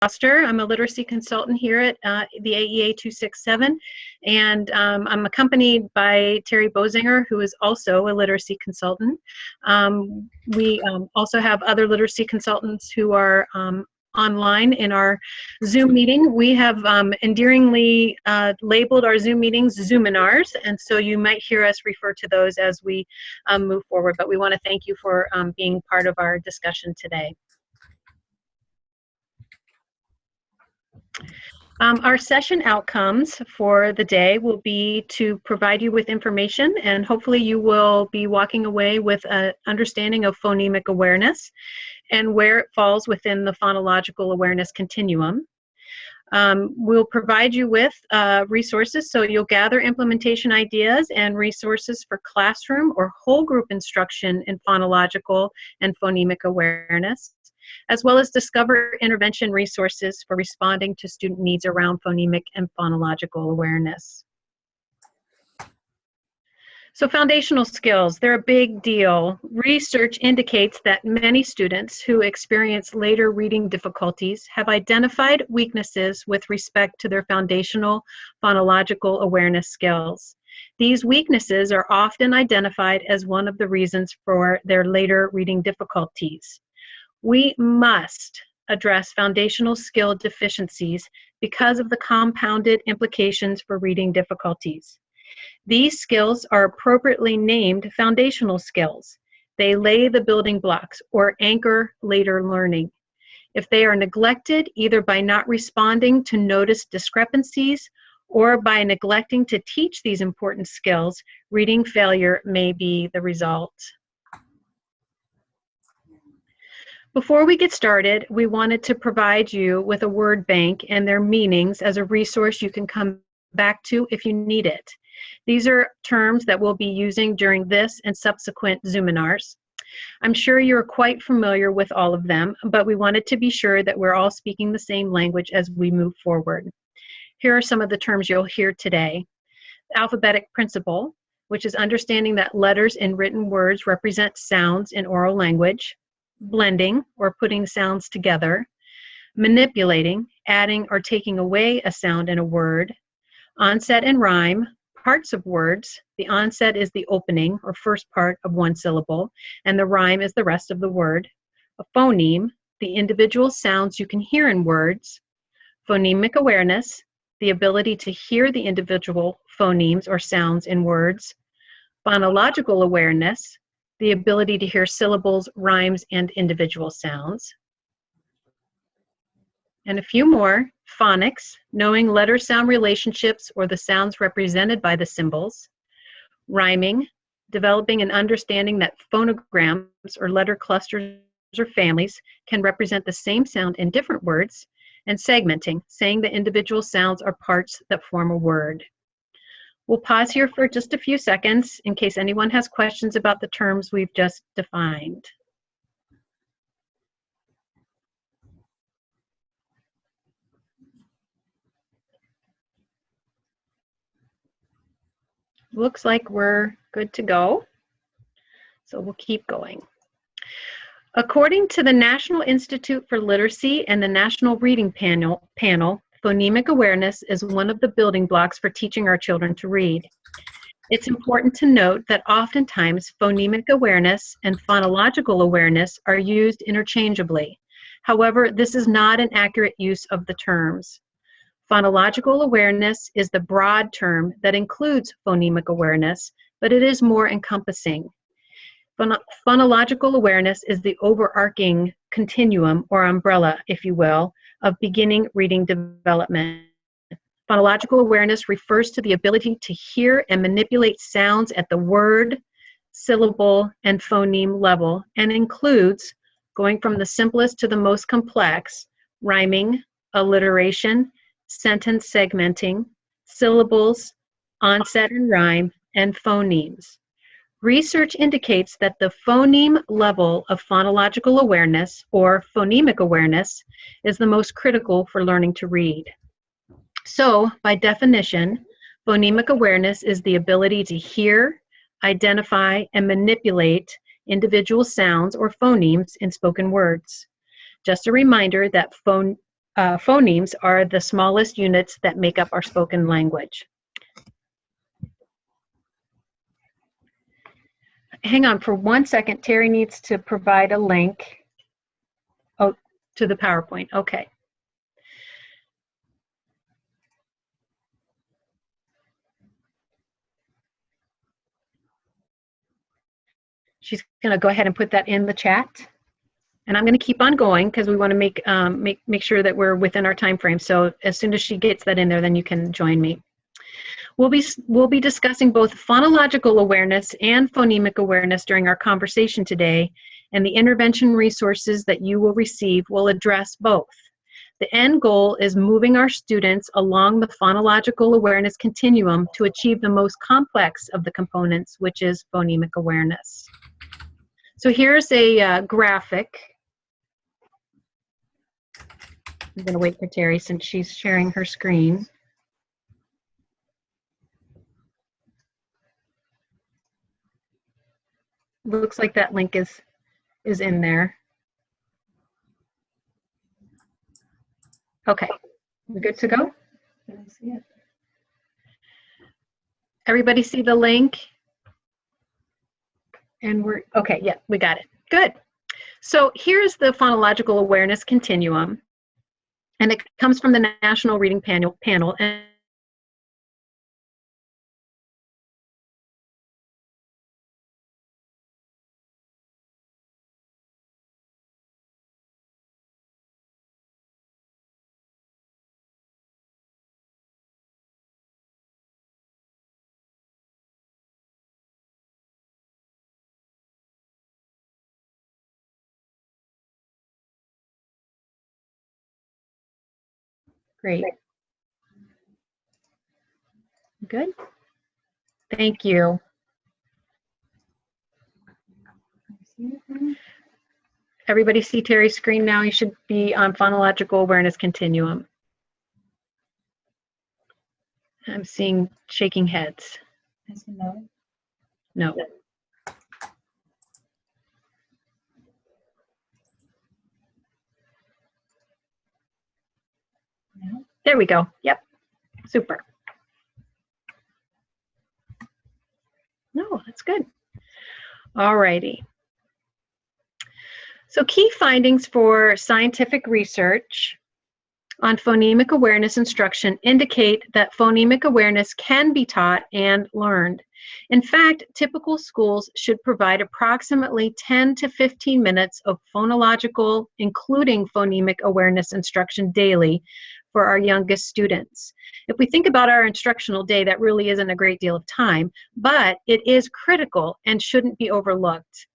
Foster. I'm a literacy consultant here at the AEA 267, and I'm accompanied by Terry Bozinger, who is also a literacy consultant. We also have other literacy consultants who are online in our Zoom meeting. We have endearingly labeled our Zoom meetings Zoominars, and so you might hear us refer to those as we move forward, but we want to thank you for being part of our discussion today. Our session outcomes for the day will be to provide you with information, and hopefully you will be walking away with an understanding of phonemic awareness and where it falls within the phonological awareness continuum. We'll provide you with resources, so you'll gather implementation ideas and resources for classroom or whole group instruction in phonological and phonemic awareness, as well as discover intervention resources for responding to student needs around phonemic and phonological awareness. So foundational skills, they're a big deal. Research indicates that many students who experience later reading difficulties have identified weaknesses with respect to their foundational phonological awareness skills. These weaknesses are often identified as one of the reasons for their later reading difficulties. We must address foundational skill deficiencies because of the compounded implications for reading difficulties. These skills are appropriately named foundational skills. They lay the building blocks or anchor later learning. If they are neglected, either by not responding to noticed discrepancies or by neglecting to teach these important skills, reading failure may be the result. Before we get started, we wanted to provide you with a word bank and their meanings as a resource you can come back to if you need it. These are terms that we'll be using during this and subsequent Zoominars. I'm sure you're quite familiar with all of them, but we wanted to be sure that we're all speaking the same language as we move forward. Here are some of the terms you'll hear today. The alphabetic principle, which is understanding that letters in written words represent sounds in oral language. Blending, or putting sounds together. Manipulating, adding or taking away a sound in a word. Onset and rhyme, parts of words. The onset is the opening or first part of one syllable, and the rhyme is the rest of the word. A phoneme, the individual sounds you can hear in words. Phonemic awareness, the ability to hear the individual phonemes or sounds in words. Phonological awareness, the ability to hear syllables, rhymes, and individual sounds. And a few more. Phonics, knowing letter-sound relationships or the sounds represented by the symbols. Rhyming, developing an understanding that phonograms or letter clusters or families can represent the same sound in different words. And segmenting, saying the individual sounds are parts that form a word. We'll pause here for just a few seconds in case anyone has questions about the terms we've just defined. Looks like we're good to go, so we'll keep going. According to the National Institute for Literacy and the National Reading Panel, phonemic awareness is one of the building blocks for teaching our children to read. It's important to note that oftentimes phonemic awareness and phonological awareness are used interchangeably. However, this is not an accurate use of the terms. Phonological awareness is the broad term that includes phonemic awareness, but it is more encompassing. Phonological awareness is the overarching continuum or umbrella, if you will, of beginning reading development. Phonological awareness refers to the ability to hear and manipulate sounds at the word, syllable, and phoneme level, and includes, going from the simplest to the most complex, rhyming, alliteration, sentence segmenting, syllables, onset and rhyme, and phonemes. Research indicates that the phoneme level of phonological awareness, or phonemic awareness, is the most critical for learning to read. So, by definition, phonemic awareness is the ability to hear, identify, and manipulate individual sounds or phonemes in spoken words. Just a reminder that phonemes are the smallest units that make up our spoken language. Hang on for 1 second. Terry needs to provide a link to the PowerPoint. Okay. She's going to go ahead and put that in the chat. And I'm going to keep on going because we want to make sure that we're within our time frame. So as soon as she gets that in there, then you can join me. We'll be discussing both phonological awareness and phonemic awareness during our conversation today, and the intervention resources that you will receive will address both. The end goal is moving our students along the phonological awareness continuum to achieve the most complex of the components, which is phonemic awareness. So here's a graphic. I'm going to wait for Terry since she's sharing her screen. Looks like that link is in there. Okay, we're good to go? Can I see it? Everybody see the link? And we're, okay, yeah, we got it. Good. So here's the phonological awareness continuum, and it comes from the National Reading Panel. And great. Good. Thank you. Everybody see Terry's screen now? You should be on phonological awareness continuum. I'm seeing shaking heads. No. No. There we go. Yep. Super. No, that's good. All righty. So key findings for scientific research on phonemic awareness instruction indicate that phonemic awareness can be taught and learned. In fact, typical schools should provide approximately 10 to 15 minutes of phonological, including phonemic awareness instruction daily for our youngest students. If we think about our instructional day, that really isn't a great deal of time, but it is critical and shouldn't be overlooked.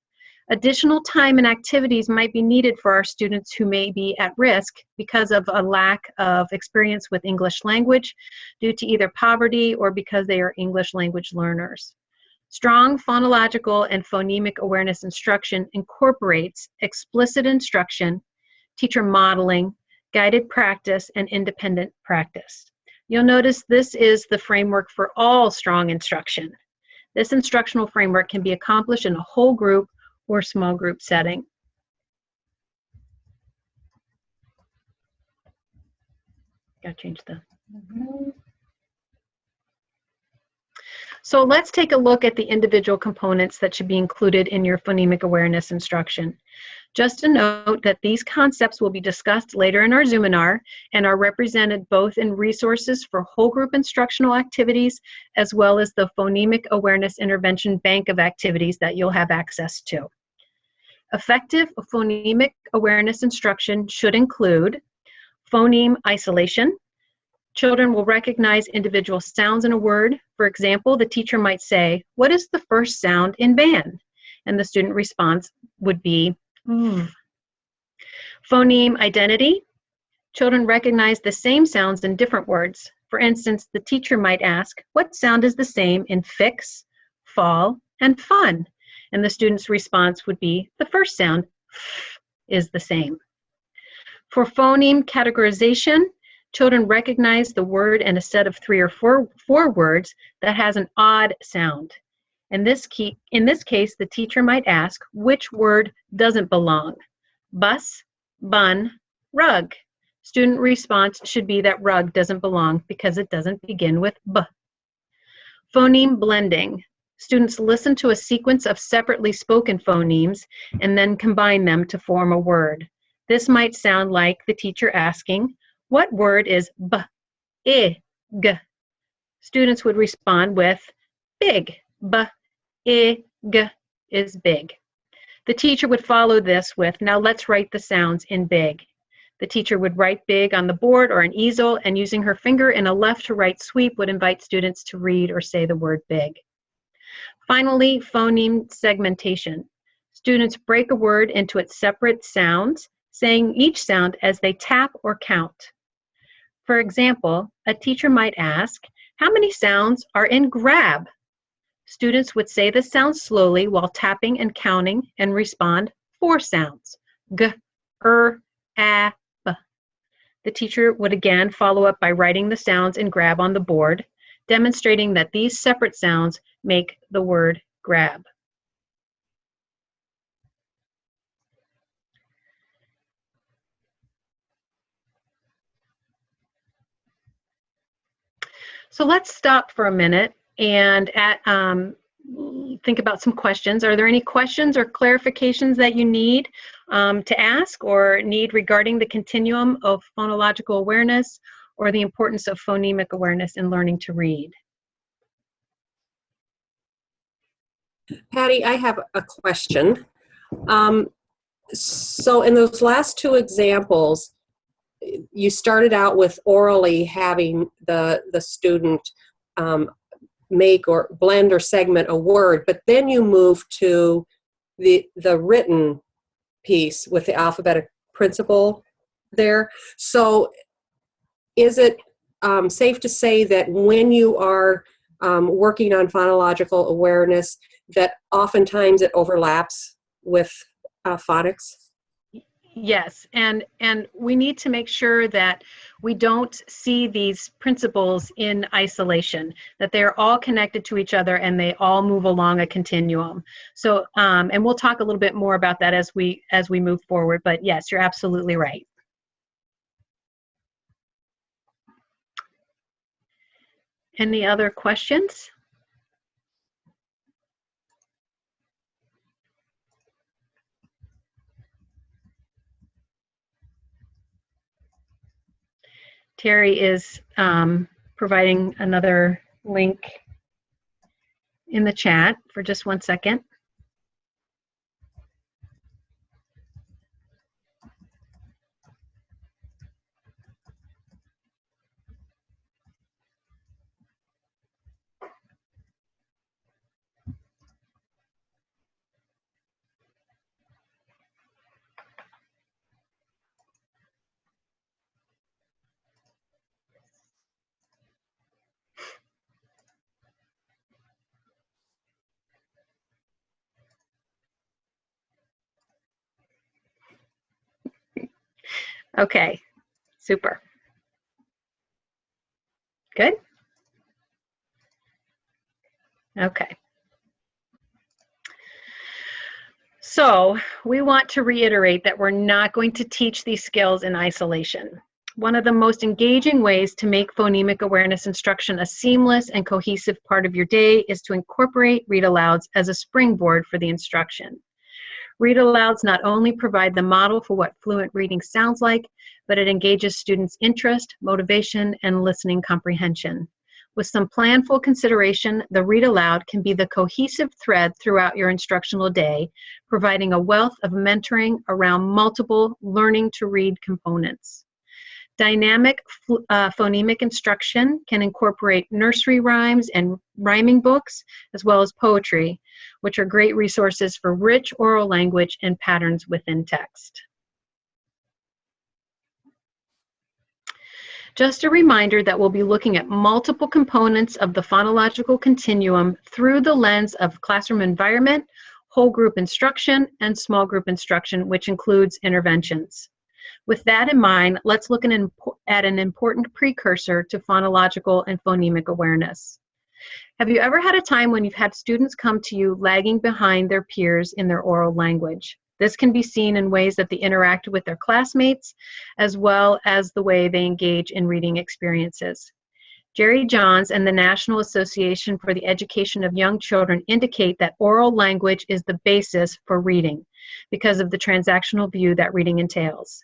Additional time and activities might be needed for our students who may be at risk because of a lack of experience with English language due to either poverty or because they are English language learners. Strong phonological and phonemic awareness instruction incorporates explicit instruction, teacher modeling, guided practice, and independent practice. You'll notice this is the framework for all strong instruction. This instructional framework can be accomplished in a whole group or small group setting. Gotta change the. So let's take a look at the individual components that should be included in your phonemic awareness instruction. Just a note that these concepts will be discussed later in our Zoominar and are represented both in resources for whole group instructional activities as well as the Phonemic Awareness Intervention Bank of activities that you'll have access to. Effective phonemic awareness instruction should include phoneme isolation. Children will recognize individual sounds in a word. For example, the teacher might say, "What is the first sound in ban?" And the student response would be, "V." Phoneme identity. Children recognize the same sounds in different words. For instance, the teacher might ask, "What sound is the same in fix, fall, and fun?" And the student's response would be, the first sound is the same. For phoneme categorization, children recognize the word in a set of 3 or 4 words that has an odd sound. In this case, the teacher might ask, which word doesn't belong? Bus, bun, rug. Student response should be that rug doesn't belong because it doesn't begin with B. Phoneme blending. Students listen to a sequence of separately spoken phonemes and then combine them to form a word. This might sound like the teacher asking, "What word is B, I, G?" Students would respond with big. B, I, G is big. The teacher would follow this with, "Now let's write the sounds in big." The teacher would write big on the board or an easel, and using her finger in a left to right sweep would invite students to read or say the word big. Finally, phoneme segmentation. Students break a word into its separate sounds, saying each sound as they tap or count. For example, a teacher might ask, "How many sounds are in grab?" Students would say the sound slowly while tapping and counting and respond 4 sounds, G, A, B. The teacher would again follow up by writing the sounds in grab on the board, demonstrating that these separate sounds make the word grab. So let's stop for a minute and think about some questions. Are there any questions or clarifications that you need to ask or need regarding the continuum of phonological awareness or the importance of phonemic awareness in learning to read? Patty, I have a question. So in those last 2 examples, you started out with orally having the student make or blend or segment a word, but then you move to the written piece with the alphabetic principle there. So is it safe to say that when you are working on phonological awareness, that oftentimes it overlaps with phonics? Yes, and we need to make sure that we don't see these principles in isolation, that they're all connected to each other and they all move along a continuum. So, and we'll talk a little bit more about that as we move forward, but yes, you're absolutely right. Any other questions? Terry is providing another link in the chat for just 1 second. Okay, super. Good? Okay. So we want to reiterate that we're not going to teach these skills in isolation. One of the most engaging ways to make phonemic awareness instruction a seamless and cohesive part of your day is to incorporate read-alouds as a springboard for the instruction. Read-alouds not only provide the model for what fluent reading sounds like, but it engages students' interest, motivation, and listening comprehension. With some planful consideration, the read-aloud can be the cohesive thread throughout your instructional day, providing a wealth of mentoring around multiple learning to read components. Dynamic phonemic instruction can incorporate nursery rhymes and rhyming books, as well as poetry, which are great resources for rich oral language and patterns within text. Just a reminder that we'll be looking at multiple components of the phonological continuum through the lens of classroom environment, whole group instruction, and small group instruction, which includes interventions. With that in mind, let's look at an important precursor to phonological and phonemic awareness. Have you ever had a time when you've had students come to you lagging behind their peers in their oral language? This can be seen in ways that they interact with their classmates, as well as the way they engage in reading experiences. Jerry Johns and the National Association for the Education of Young Children indicate that oral language is the basis for reading because of the transactional view that reading entails.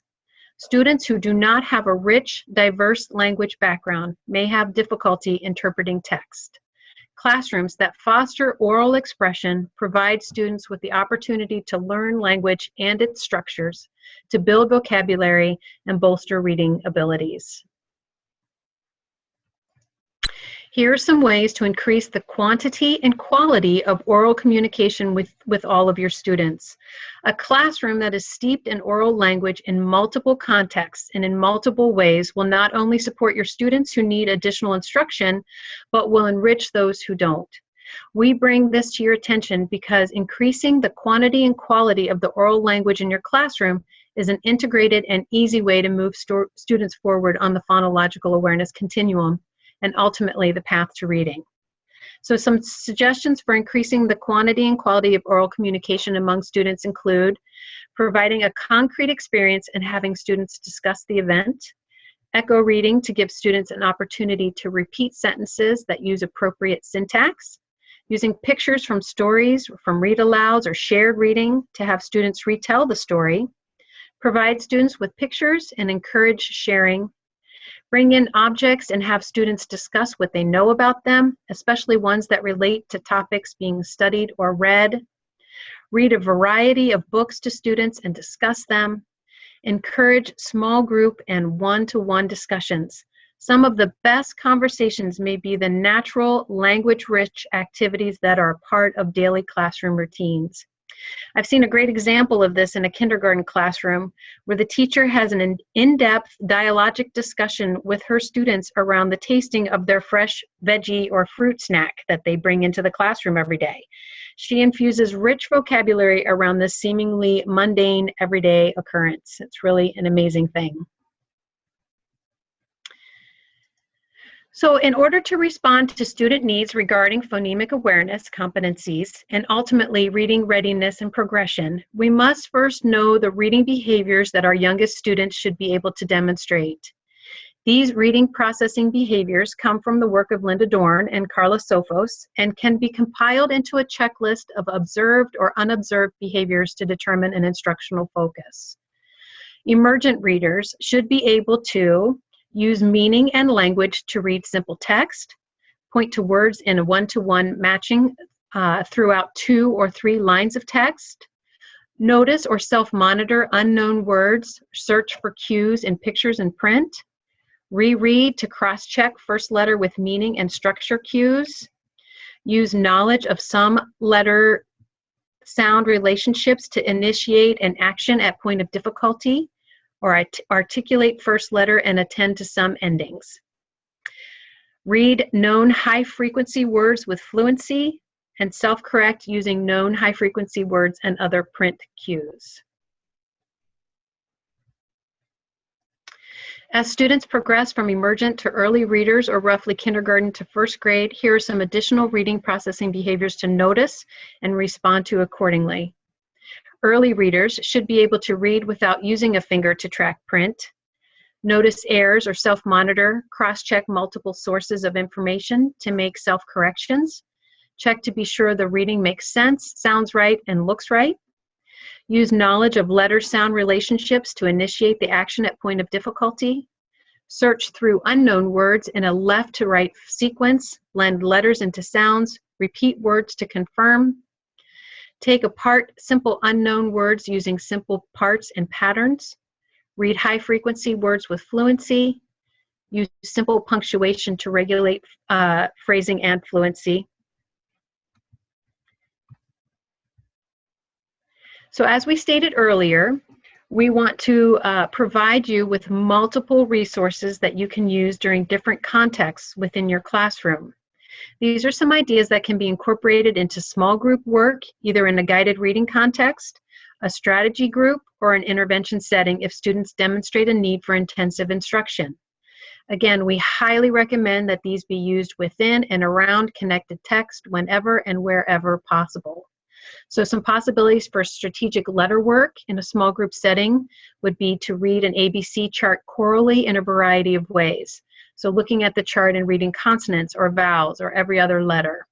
Students who do not have a rich, diverse language background may have difficulty interpreting text. Classrooms that foster oral expression provide students with the opportunity to learn language and its structures, to build vocabulary, and bolster reading abilities. Here are some ways to increase the quantity and quality of oral communication with all of your students. A classroom that is steeped in oral language in multiple contexts and in multiple ways will not only support your students who need additional instruction, but will enrich those who don't. We bring this to your attention because increasing the quantity and quality of the oral language in your classroom is an integrated and easy way to move students forward on the phonological awareness continuum, and ultimately the path to reading. So some suggestions for increasing the quantity and quality of oral communication among students include providing a concrete experience and having students discuss the event, echo reading to give students an opportunity to repeat sentences that use appropriate syntax, using pictures from stories, from read-alouds or shared reading to have students retell the story, provide students with pictures and encourage sharing, bring in objects and have students discuss what they know about them, especially ones that relate to topics being studied or read. Read a variety of books to students and discuss them. Encourage small group and one-to-one discussions. Some of the best conversations may be the natural, language-rich activities that are a part of daily classroom routines. I've seen a great example of this in a kindergarten classroom where the teacher has an in-depth dialogic discussion with her students around the tasting of their fresh veggie or fruit snack that they bring into the classroom every day. She infuses rich vocabulary around this seemingly mundane, everyday occurrence. It's really an amazing thing. So in order to respond to student needs regarding phonemic awareness, competencies, and ultimately reading readiness and progression, we must first know the reading behaviors that our youngest students should be able to demonstrate. These reading processing behaviors come from the work of Linda Dorn and Carla Sophos and can be compiled into a checklist of observed or unobserved behaviors to determine an instructional focus. Emergent readers should be able to use meaning and language to read simple text, point to words in a one-to-one matching throughout 2 or 3 lines of text, notice or self-monitor unknown words, search for cues in pictures and print, reread to cross-check first letter with meaning and structure cues, use knowledge of some letter sound relationships to initiate an action at point of difficulty, or articulate first letter and attend to some endings. Read known high-frequency words with fluency and self-correct using known high-frequency words and other print cues. As students progress from emergent to early readers or roughly kindergarten to first grade, here are some additional reading processing behaviors to notice and respond to accordingly. Early readers should be able to read without using a finger to track print, notice errors or self-monitor, cross-check multiple sources of information to make self-corrections, check to be sure the reading makes sense, sounds right, and looks right, use knowledge of letter-sound relationships to initiate the action at point of difficulty, search through unknown words in a left-to-right sequence, blend letters into sounds, repeat words to confirm, take apart simple unknown words using simple parts and patterns. Read high-frequency words with fluency. Use simple punctuation to regulate phrasing and fluency. So as we stated earlier, we want to provide you with multiple resources that you can use during different contexts within your classroom. These are some ideas that can be incorporated into small group work, either in a guided reading context, a strategy group, or an intervention setting if students demonstrate a need for intensive instruction. Again, we highly recommend that these be used within and around connected text whenever and wherever possible. So some possibilities for strategic letter work in a small group setting would be to read an ABC chart chorally in a variety of ways. So looking at the chart and reading consonants or vowels or every other letter.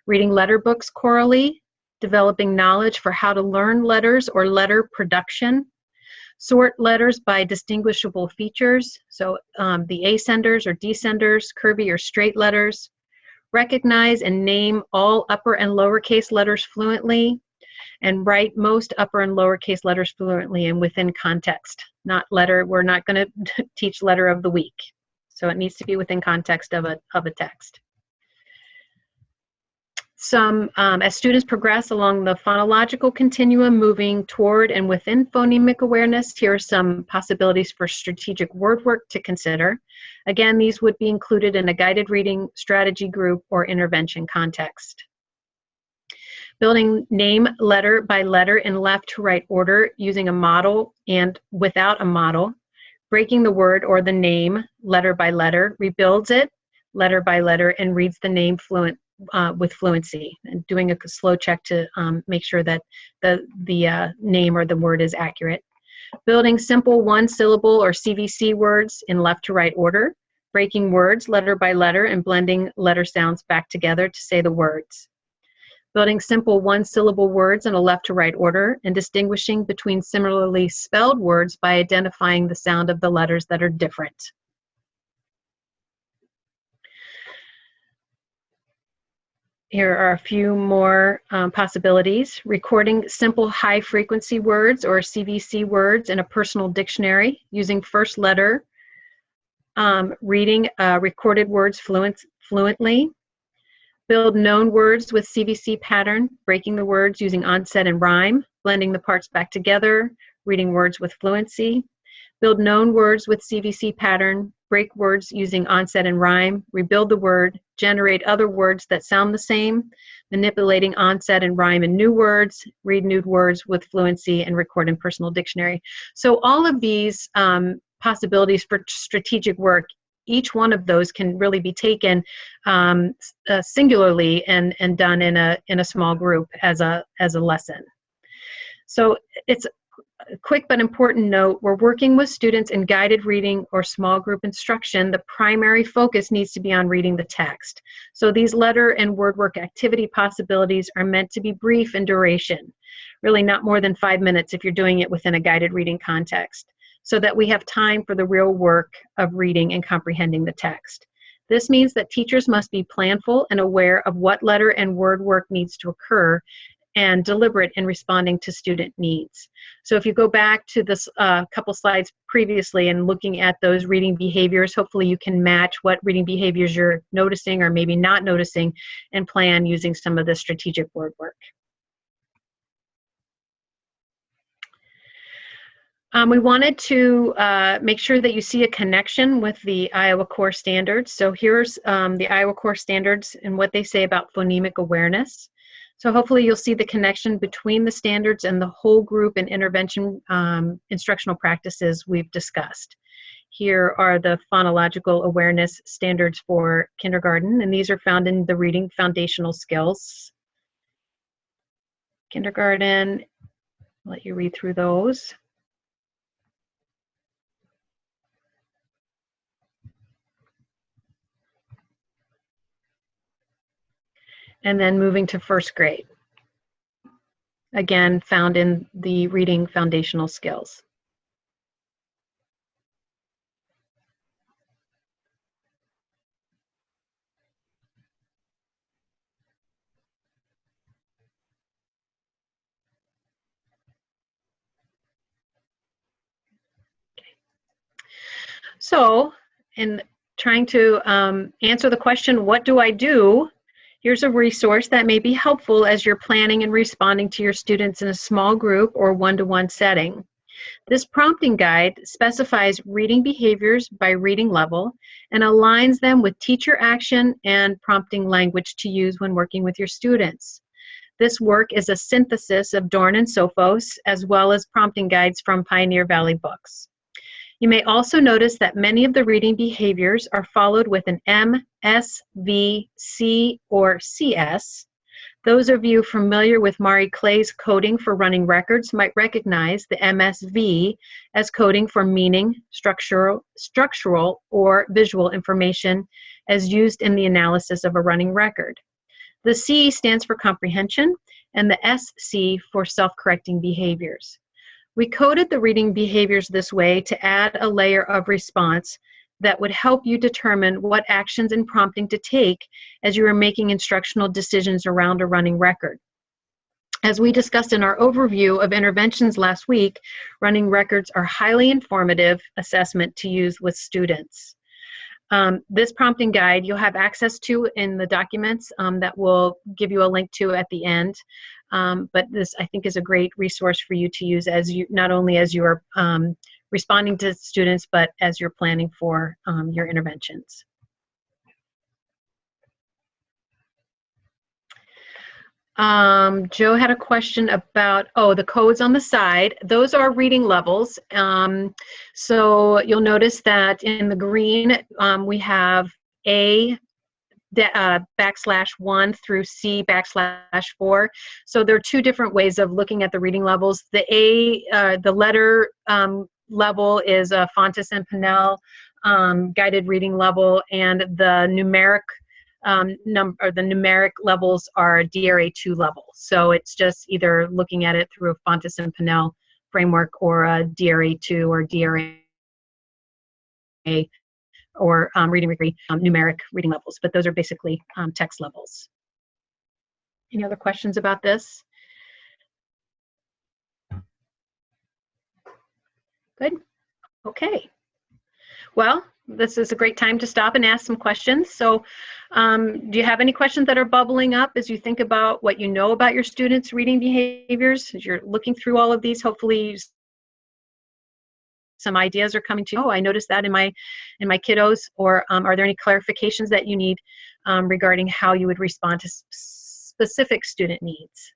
Reading letter books chorally, developing knowledge for how to learn letters or letter production. Sort letters by distinguishable features, so the ascenders or descenders, curvy or straight letters. Recognize and name all upper and lowercase letters fluently, and write most upper and lowercase letters fluently and within context. Not letter, we're not going to teach letter of the week. So it needs to be within context of a text. As students progress along the phonological continuum, moving toward and within phonemic awareness, here are some possibilities for strategic word work to consider. Again, these would be included in a guided reading strategy group or intervention context. Building name letter by letter in left to right order using a model and without a model. Breaking the word or the name letter by letter, rebuilds it letter by letter, and reads the name with fluency, and doing a slow check to make sure that the name or the word is accurate. Building simple one-syllable or CVC words in left to right order, breaking words letter by letter and blending letter sounds back together to say the words. Building simple one-syllable words in a left to right order and distinguishing between similarly spelled words by identifying the sound of the letters that are different. Here are a few more possibilities. Recording simple high-frequency words or CVC words in a personal dictionary using first letter, reading recorded words fluently. Build known words with CVC pattern, breaking the words using onset and rhyme, blending the parts back together, reading words with fluency. Build known words with CVC pattern, break words using onset and rhyme, rebuild the word, generate other words that sound the same, manipulating onset and rhyme in new words, read new words with fluency, and record in personal dictionary. So all of these possibilities for strategic work, each one of those can really be taken singularly and done in a small group as a lesson. So it's a quick but important note, we're working with students in guided reading or small group instruction. The primary focus needs to be on reading the text. So these letter and word work activity possibilities are meant to be brief in duration, really not more than 5 minutes if you're doing it within a guided reading context, so that we have time for the real work of reading and comprehending the text. This means that teachers must be planful and aware of what letter and word work needs to occur and deliberate in responding to student needs. So if you go back to this couple slides previously and looking at those reading behaviors, hopefully you can match what reading behaviors you're noticing or maybe not noticing and plan using some of the strategic word work. We wanted to make sure that you see a connection with the Iowa Core Standards. So here's the Iowa Core Standards and what they say about phonemic awareness. So hopefully you'll see the connection between the standards and the whole group and intervention instructional practices we've discussed. Here are the phonological awareness standards for kindergarten, and these are found in the reading foundational skills. Kindergarten, I'll let you read through those. And then moving to first grade. Again, found in the reading foundational skills. So, in trying to answer the question, what do I do? Here's a resource that may be helpful as you're planning and responding to your students in a small group or one-to-one setting. This prompting guide specifies reading behaviors by reading level and aligns them with teacher action and prompting language to use when working with your students. This work is a synthesis of Dorn and Sophos, as well as prompting guides from Pioneer Valley Books. You may also notice that many of the reading behaviors are followed with an M, S, V, C, or CS. Those of you familiar with Mari Clay's coding for running records might recognize the MSV as coding for meaning, structural, or visual information as used in the analysis of a running record. The C stands for comprehension, and the SC for self-correcting behaviors. We coded the reading behaviors this way to add a layer of response that would help you determine what actions and prompting to take as you are making instructional decisions around a running record. As we discussed in our overview of interventions last week, running records are highly informative assessment to use with students. This prompting guide you'll have access to in the documents that we'll give you a link to at the end. But this, I think, is a great resource for you to use as you, not only as you are responding to students, but as you're planning for your interventions. Joe had a question about, the codes on the side. Those are reading levels. So you'll notice that in the green, we have A \1 through C \4. So there are two different ways of looking at the reading levels. The A, the letter level is a Fontes and Pinnell guided reading level, and the numeric the numeric levels are DRA2 level. So it's just either looking at it through a Fontes and Pinnell framework or a DRA2 or DRA or reading degree numeric reading levels, but those are basically text levels. Any other questions about this? Good. Okay. Well, this is a great time to stop and ask some questions. So do you have any questions that are bubbling up as you think about what you know about your students' reading behaviors? As you're looking through all of these, hopefully some ideas are coming to you. Oh, I noticed that in my kiddos. Or are there any clarifications that you need regarding how you would respond to specific student needs?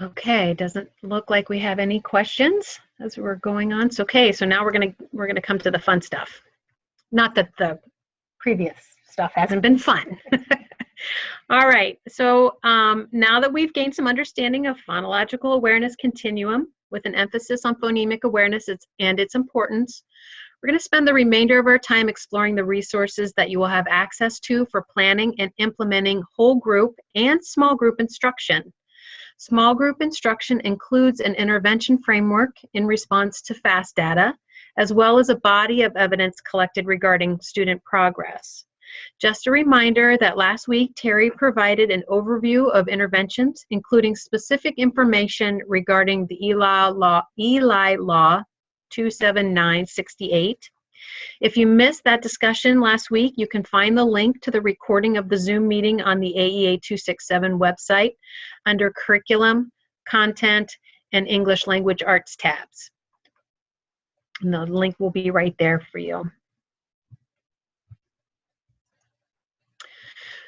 Okay, doesn't look like we have any questions as we're going on. So, okay, so now we're gonna come to the fun stuff. Not that the previous stuff hasn't been fun. All right, so now that we've gained some understanding of phonological awareness continuum with an emphasis on phonemic awareness and its importance, we're going to spend the remainder of our time exploring the resources that you will have access to for planning and implementing whole group and small group instruction. Small group instruction includes an intervention framework in response to FAST data, as well as a body of evidence collected regarding student progress. Just a reminder that last week, Terry provided an overview of interventions, including specific information regarding the Eli Law 27968. If you missed that discussion last week, you can find the link to the recording of the Zoom meeting on the AEA 267 website under Curriculum, Content, and English Language Arts tabs. And the link will be right there for you.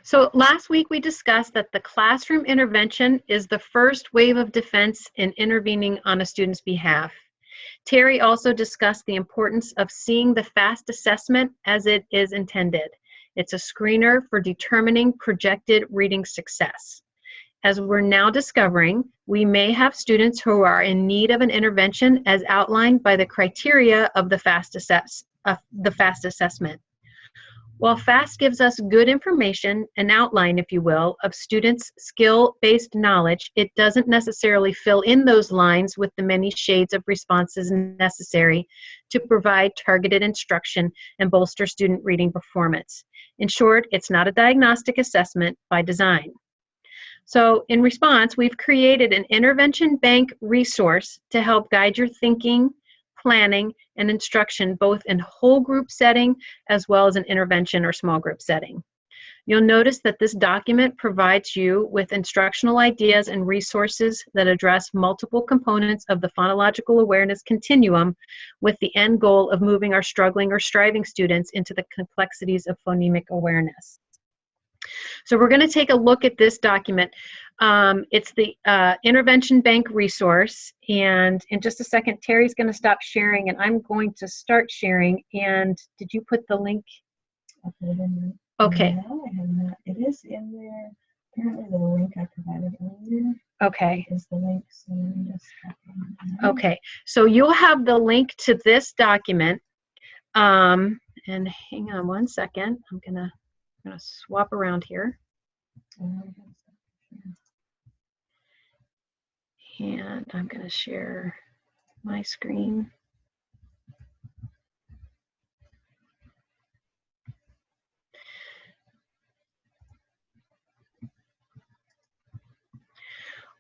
So last week we discussed that the classroom intervention is the first wave of defense in intervening on a student's behalf. Terry also discussed the importance of seeing the FAST assessment as it is intended. It's a screener for determining projected reading success. As we're now discovering, we may have students who are in need of an intervention as outlined by the criteria of the FAST assessment. While FAST gives us good information, an outline, if you will, of students' skill-based knowledge, it doesn't necessarily fill in those lines with the many shades of responses necessary to provide targeted instruction and bolster student reading performance. In short, it's not a diagnostic assessment by design. So in response, we've created an intervention bank resource to help guide your thinking, planning, and instruction both in whole group setting as well as an intervention or small group setting. You'll notice that this document provides you with instructional ideas and resources that address multiple components of the phonological awareness continuum with the end goal of moving our struggling or striving students into the complexities of phonemic awareness. So we're going to take a look at this document. It's the Intervention Bank resource, and in just a second, Terry's going to stop sharing, and I'm going to start sharing. And did you put the link? I'll put it in there. Okay. No, I have not. It is in there. Apparently, the link I provided earlier Okay. is the link. So let me just copy it. Okay. So you'll have the link to this document. And hang on one second. I'm gonna swap around here. And I'm going to share my screen.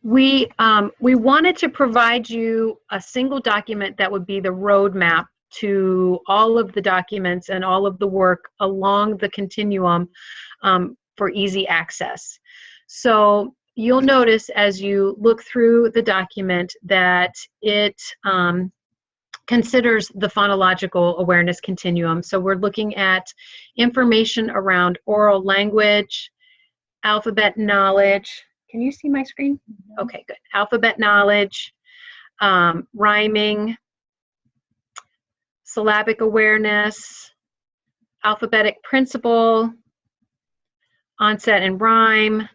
We wanted to provide you a single document that would be the roadmap to all of the documents and all of the work along the continuum for easy access. So you'll notice as you look through the document that it considers the phonological awareness continuum. So we're looking at information around oral language, alphabet knowledge. Can you see my screen? Okay, good. Alphabet knowledge, rhyming, syllabic awareness, alphabetic principle, onset and rhyme,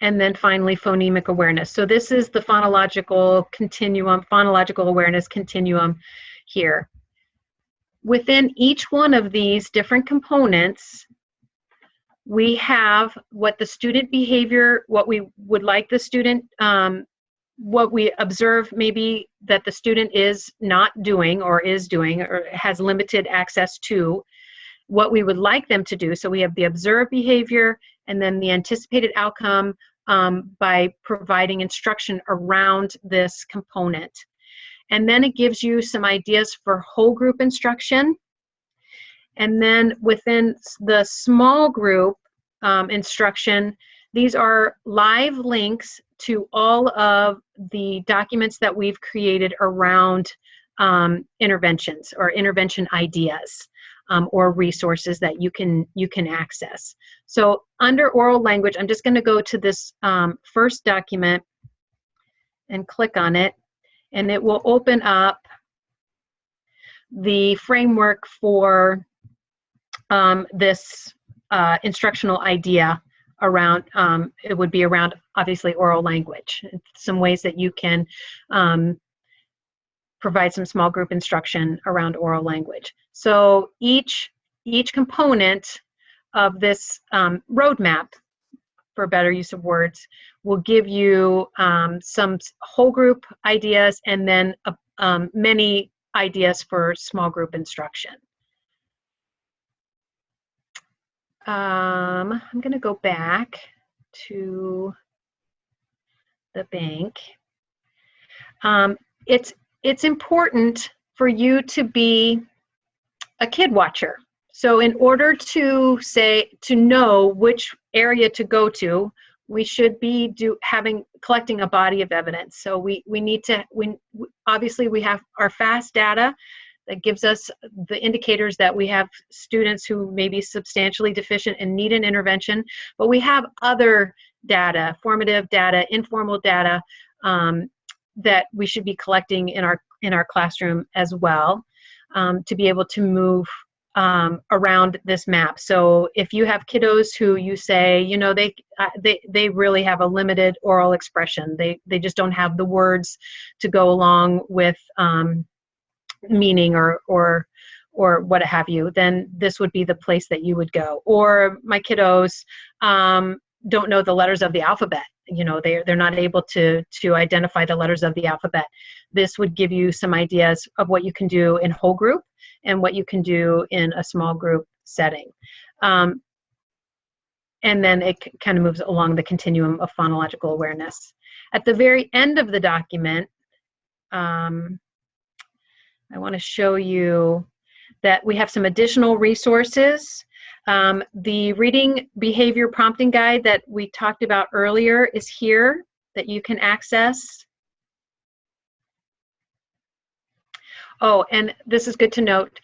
and then finally phonemic awareness. So this is the phonological continuum, phonological awareness continuum here. Within each one of these different components, we have what the student behavior, what we would like the student, what we observe maybe that the student is not doing or is doing or has limited access to, what we would like them to do. So we have the observed behavior and then the anticipated outcome by providing instruction around this component. And then it gives you some ideas for whole group instruction. And then within the small group instruction, these are live links to all of the documents that we've created around interventions or intervention ideas or resources that you can access. So under oral language, I'm just going to go to this first document and click on it, and it will open up the framework for this instructional idea around, it would be around obviously oral language. Some ways that you can provide some small group instruction around oral language. So each component of this roadmap, for better use of words, will give you some whole group ideas and then many ideas for small group instruction. I'm going to go back to the bank. It's important for you to be a kid watcher. So in order to know which area to go to, we should be collecting a body of evidence. So we need to, obviously we have our FAST data that gives us the indicators that we have students who may be substantially deficient and need an intervention, but we have other data, formative data, informal data, that we should be collecting in our classroom as well, to be able to move around this map. So if you have kiddos who you say, you know, they really have a limited oral expression, they just don't have the words to go along with meaning or what have you, then this would be the place that you would go. Or my kiddos don't know the letters of the alphabet. You know, they're not able to identify the letters of the alphabet. This would give you some ideas of what you can do in whole group and what you can do in a small group setting. And then it kind of moves along the continuum of phonological awareness. At the very end of the document, I want to show you that we have some additional resources. The reading behavior prompting guide that we talked about earlier is here that you can access. Oh, and this is good to note.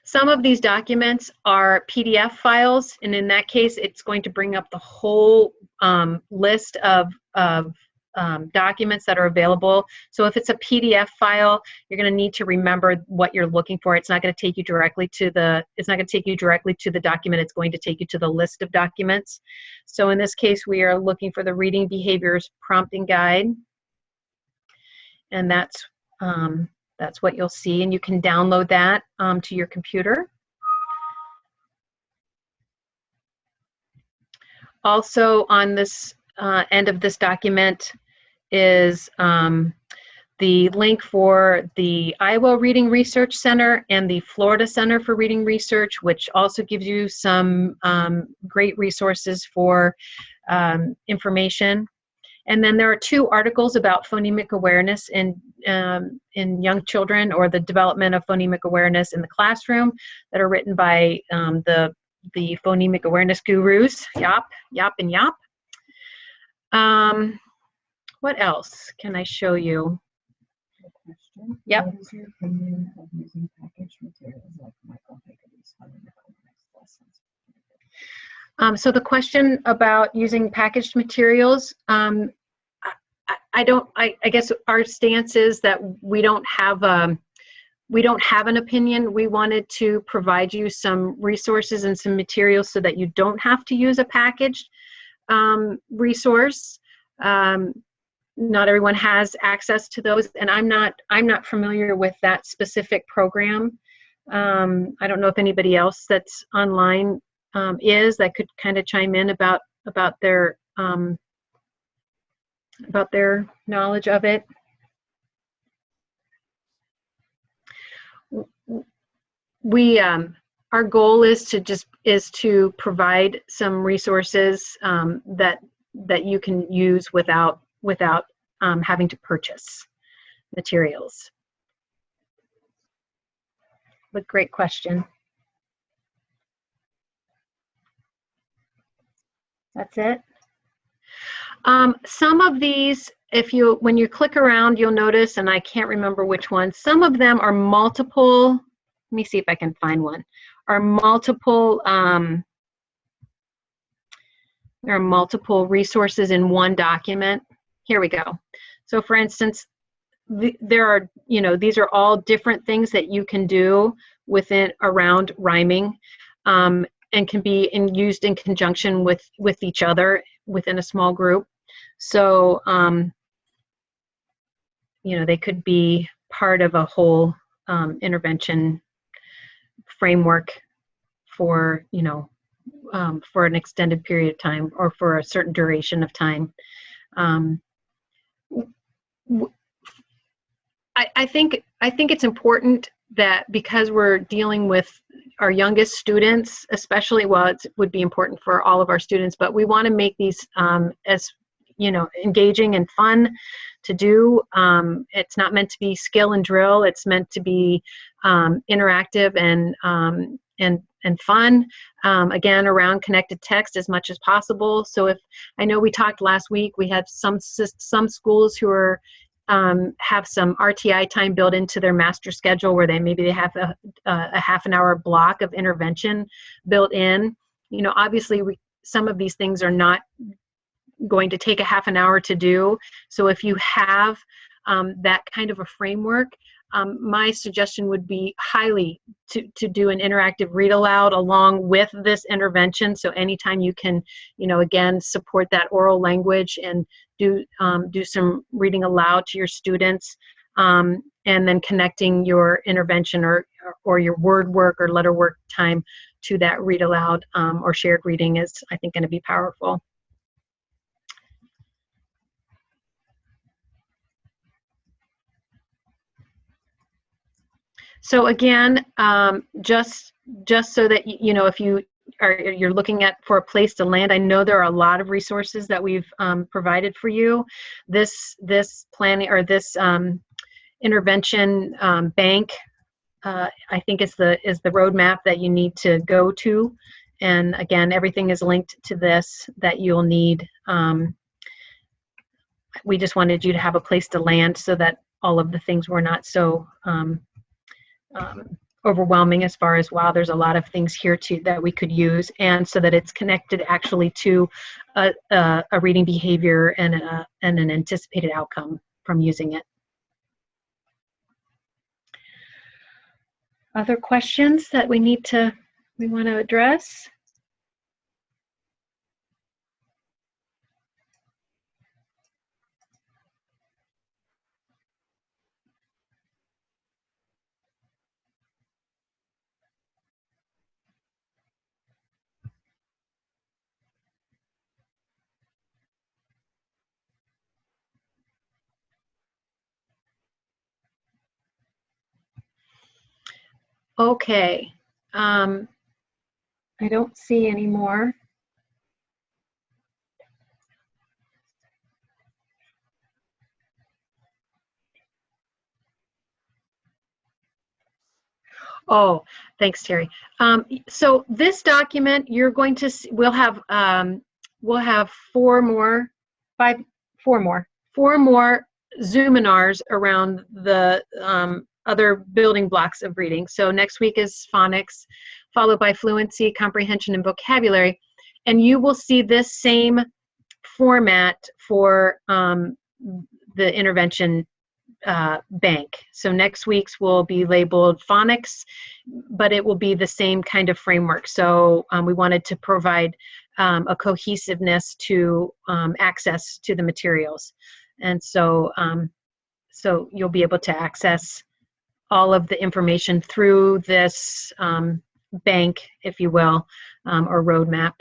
Some of these documents are PDF files, and in that case, it's going to bring up the whole list of documents that are available. So if it's a PDF file, you're going to need to remember what you're looking for. It's not going to take you directly to the. It's not going to take you directly to the document. It's going to take you to the list of documents. So in this case, we are looking for the reading behaviors prompting guide, and that's what you'll see, and you can download that to your computer. Also on this end of this document is the link for the Iowa Reading Research Center and the Florida Center for Reading Research, which also gives you some great resources for information. And then there are 2 articles about phonemic awareness in young children, or the development of phonemic awareness in the classroom, that are written by the phonemic awareness gurus, Yap, and Yap. What else can I show you? Question. Yep. What is your opinion of using packaged materials like Michael Haggerty's Phonemic Awareness lessons? So the question about using packaged materials, I guess our stance is that we don't have an opinion. We wanted to provide you some resources and some materials so that you don't have to use a packaged resource. Not everyone has access to those, and I'm not familiar with that specific program. I don't know if anybody else that's online that could kind of chime in about their knowledge of it. We our goal is to provide some resources that you can use without having to purchase materials. But great question. That's it. Some of these, when you click around, you'll notice, and I can't remember which ones, some of them are multiple, let me see if I can find one, are multiple, there are multiple resources in one document. Here we go. So for instance, there are, these are all different things that you can do around rhyming. And can be used in conjunction with each other within a small group. So, they could be part of a whole intervention framework for, for an extended period of time or for a certain duration of time. I think it's important that, because we're dealing with our youngest students, especially, well, it would be important for all of our students, but we want to make these as engaging and fun to do. It's not meant to be skill and drill. It's meant to be interactive and fun. Again, around connected text as much as possible. So I know we talked last week, we had some schools who are have some RTI time built into their master schedule, where they have a half an hour block of intervention built in. Obviously some of these things are not going to take a half an hour to do. So if you have that kind of a framework, my suggestion would be highly to do an interactive read aloud along with this intervention. So anytime you can, again, support that oral language and do some reading aloud to your students, and then connecting your intervention or your word work or letter work time to that read aloud or shared reading is, I think, going to be powerful. So again, just so that if you're looking for a place to land, I know there are a lot of resources that we've provided for you. This planning or this intervention bank, I think is the roadmap that you need to go to and again, everything is linked to this that you'll need. We just wanted you to have a place to land so that all of the things were not so overwhelming as far as, wow, there's a lot of things here too that we could use, and so that it's connected actually to a reading behavior and an anticipated outcome from using it. Other questions that we want to address? Okay, I don't see any more. Oh, thanks, Terry. So this document, you're going to see, we'll have four more Zoominars around the other building blocks of reading. So next week is phonics, followed by fluency, comprehension, and vocabulary. And you will see this same format for the intervention bank. So next week's will be labeled phonics, but it will be the same kind of framework. So we wanted to provide a cohesiveness to access to the materials. And so, so you'll be able to access all of the information through this bank, if you will, or roadmap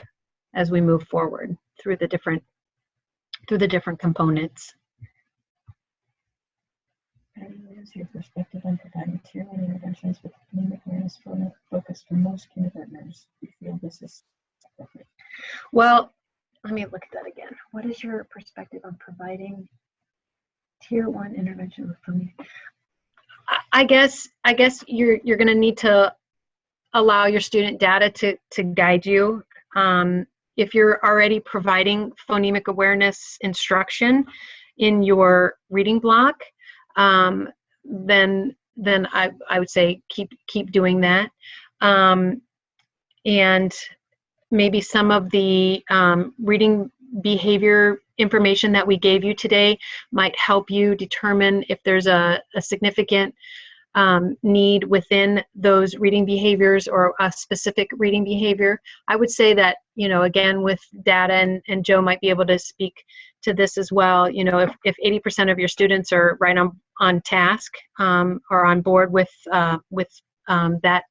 as we move forward through the different components. How do you use your perspective on providing tier 1 interventions with phonemic awareness focus for most kindergartners? You feel this is appropriate? Well, let me look at that again. What is your perspective on providing tier 1 intervention with phonemic? I guess you're going to need to allow your student data to guide you. If you're already providing phonemic awareness instruction in your reading block, then I would say keep doing that. And maybe some of the reading behavior information that we gave you today might help you determine if there's a significant need within those reading behaviors or a specific reading behavior. I would say that, you know, again, with data, and Joe might be able to speak to this as well, you know, if 80% of your students are right on task or on board with that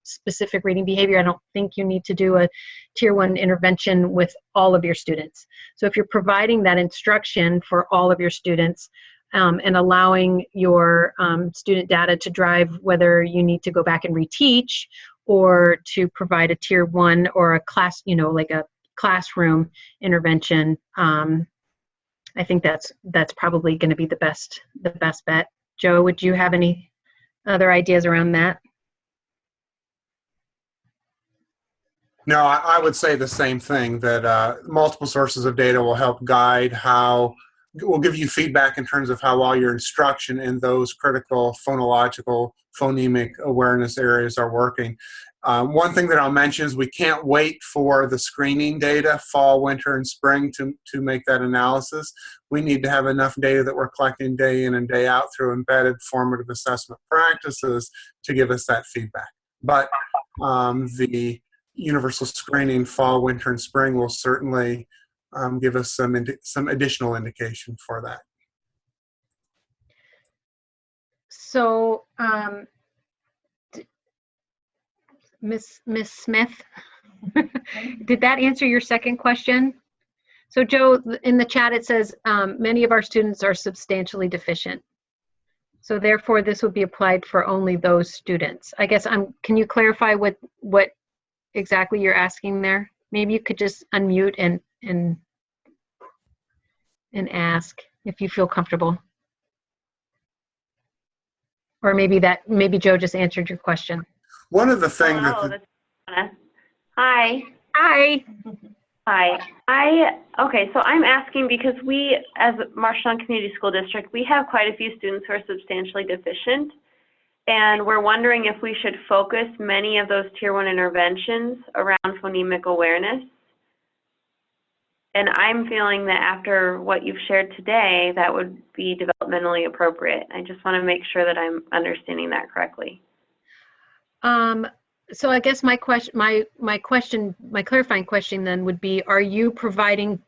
specific reading behavior, I don't think you need to do a tier 1 intervention with all of your students. So if you're providing that instruction for all of your students, and allowing your student data to drive whether you need to go back and reteach or to provide a tier 1 or a class, you know, like a classroom intervention, I think that's probably going to be the best bet. Joe, would you have any other ideas around that? No, I would say the same thing, that multiple sources of data will help guide how, will give you feedback in terms of how all your instruction in those critical phonological, phonemic awareness areas are working. One thing that I'll mention is we can't wait for the screening data, fall, winter, and spring, to make that analysis. We need to have enough data that we're collecting day in and day out through embedded formative assessment practices to give us that feedback. But the universal screening fall, winter, and spring will certainly give us some additional indication for that. So, Miss Smith, did that answer your second question? So Joe, in the chat it says many of our students are substantially deficient. So therefore this would be applied for only those students. I guess can you clarify what exactly you're asking there? Maybe you could just unmute and ask if you feel comfortable. Or maybe Joe just answered your question. One of the things Hello, Hi. Hi. Hi. Okay, so I'm asking because we, as Marshalltown Community School District, we have quite a few students who are substantially deficient. And we're wondering if we should focus many of those Tier 1 interventions around phonemic awareness. And I'm feeling that after what you've shared today, that would be developmentally appropriate. I just want to make sure that I'm understanding that correctly. So I guess my clarifying question then would be: Are you providing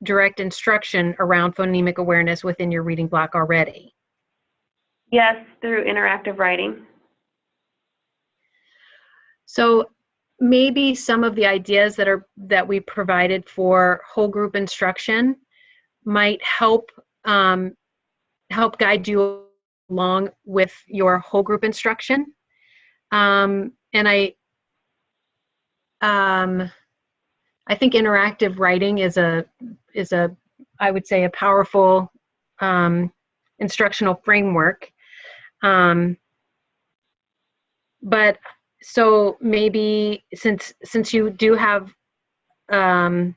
direct instruction around phonemic awareness within your reading block already? Yes, through interactive writing. So maybe some of the ideas that we provided for whole group instruction might help guide you along with your whole group instruction. And I think interactive writing is I would say a powerful instructional framework. But so maybe since you do have a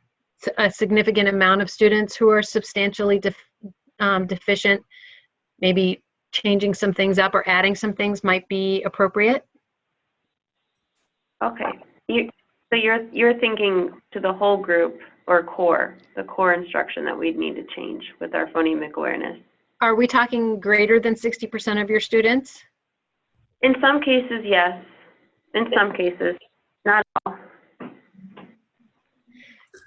significant amount of students who are substantially deficient, maybe changing some things up or adding some things might be appropriate. Okay. So you're thinking to the whole group or the core instruction that we'd need to change with our phonemic awareness. Are we talking greater than 60% of your students? In some cases, yes. In some cases, not all.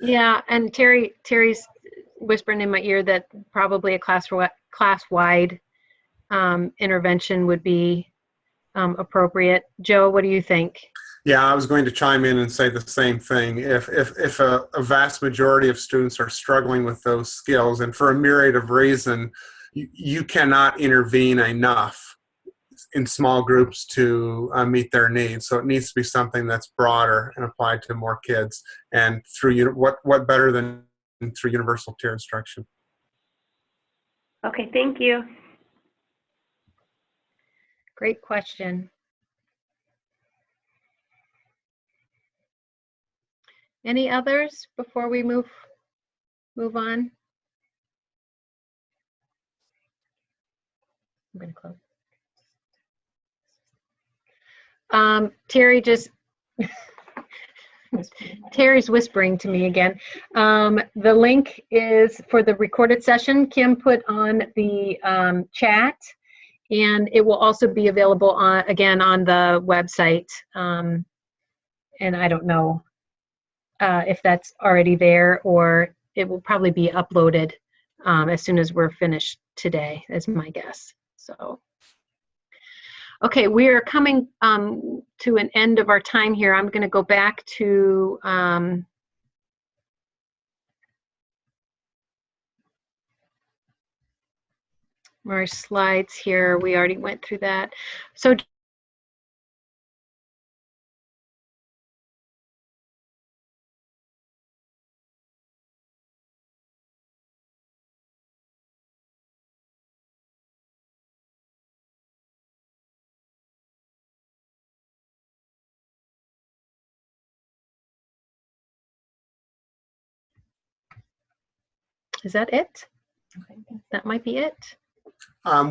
Yeah, and Terry's whispering in my ear that probably a class-wide intervention would be appropriate. Joe, what do you think? Yeah, I was going to chime in and say the same thing. If a vast majority of students are struggling with those skills, and for a myriad of reasons, you cannot intervene enough in small groups to meet their needs. So it needs to be something that's broader and applied to more kids. And through what better than through universal tier instruction? Okay, thank you. Great question. Any others before we move on? I'm going to close. Terry just Terry's whispering to me again. The link is for the recorded session. Kim put on the chat, and it will also be available again on the website. And I don't know if that's already there, or it will probably be uploaded as soon as we're finished today, is my guess. So. Okay, we are coming to an end of our time here. I'm going to go back to our slides here. We already went through that. So is that it? That might be it.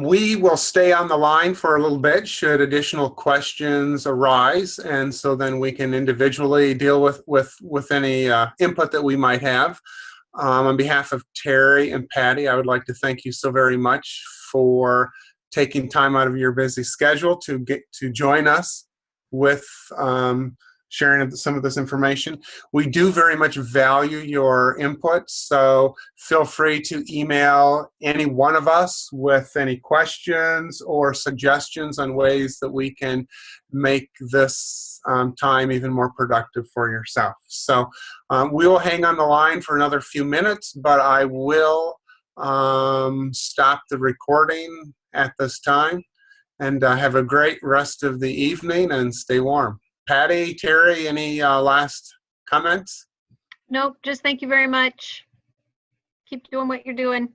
We will stay on the line for a little bit should additional questions arise, and so then we can individually deal with any input that we might have. On behalf of Terry and Patty, I would like to thank you so very much for taking time out of your busy schedule to join us with sharing some of this information. We do very much value your input, so feel free to email any one of us with any questions or suggestions on ways that we can make this time even more productive for yourself. So we will hang on the line for another few minutes, but I will stop the recording at this time. And have a great rest of the evening and stay warm. Patty, Terry, any last comments? Nope, just thank you very much. Keep doing what you're doing.